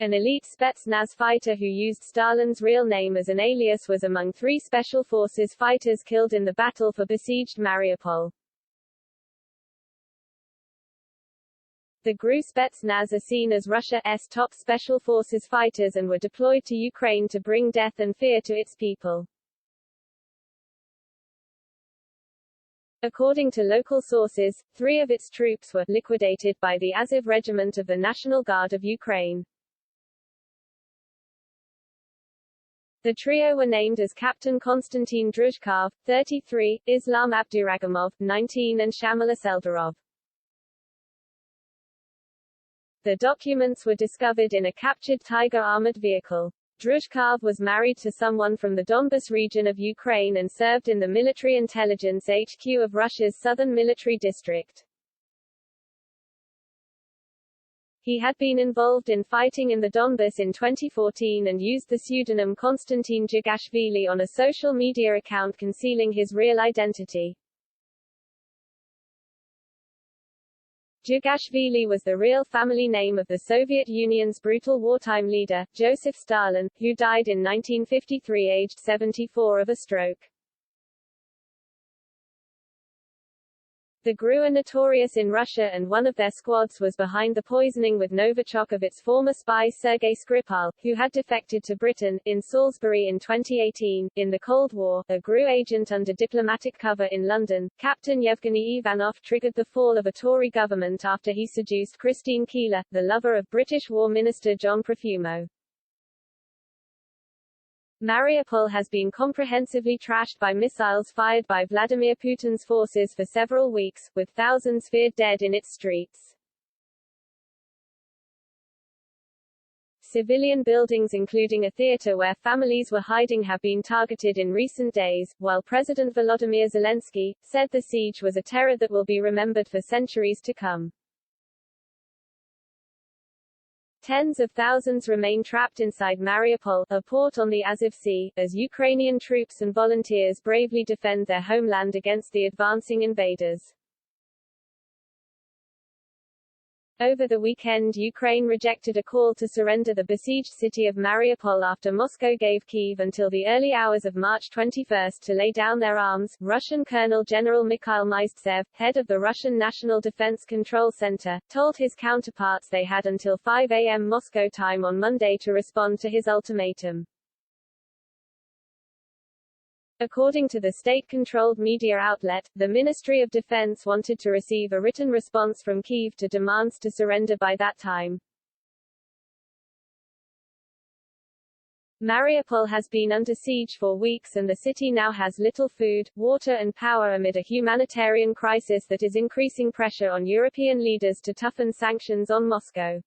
An elite Spetsnaz fighter who used Stalin's real name as an alias was among 3 Special Forces fighters killed in the battle for besieged Mariupol. The GRU Spetsnaz are seen as Russia's top Special Forces fighters and were deployed to Ukraine to bring death and fear to its people. According to local sources, 3 of its troops were liquidated by the Azov Regiment of the National Guard of Ukraine. The trio were named as Captain Konstantin Druzhkov, 33, Islam Abduragimov, 19 and Shamil Seldarov. The documents were discovered in a captured Tiger armored vehicle. Druzhkov was married to someone from the Donbas region of Ukraine and served in the Military Intelligence HQ of Russia's Southern Military District. He had been involved in fighting in the Donbas in 2014 and used the pseudonym Konstantin Jugashvili on a social media account concealing his real identity. Jugashvili was the real family name of the Soviet Union's brutal wartime leader, Joseph Stalin, who died in 1953 aged 74 of a stroke. The GRU are notorious in Russia and one of their squads was behind the poisoning with Novichok of its former spy Sergei Skripal, who had defected to Britain, in Salisbury in 2018. In the Cold War, a GRU agent under diplomatic cover in London, Captain Yevgeny Ivanov triggered the fall of a Tory government after he seduced Christine Keeler, the lover of British War Minister John Profumo. Mariupol has been comprehensively trashed by missiles fired by Vladimir Putin's forces for several weeks, with thousands feared dead in its streets. Civilian buildings including a theater where families were hiding have been targeted in recent days, while President Volodymyr Zelensky said the siege was a terror that will be remembered for centuries to come. Tens of thousands remain trapped inside Mariupol, a port on the Azov Sea, as Ukrainian troops and volunteers bravely defend their homeland against the advancing invaders. Over the weekend, Ukraine rejected a call to surrender the besieged city of Mariupol after Moscow gave Kyiv until the early hours of March 21 to lay down their arms. Russian Colonel General Mikhail Maistsev, head of the Russian National Defense Control Center, told his counterparts they had until 5 a.m. Moscow time on Monday to respond to his ultimatum. According to the state-controlled media outlet, the Ministry of Defense wanted to receive a written response from Kyiv to demands to surrender by that time. Mariupol has been under siege for weeks and the city now has little food, water and power amid a humanitarian crisis that is increasing pressure on European leaders to toughen sanctions on Moscow.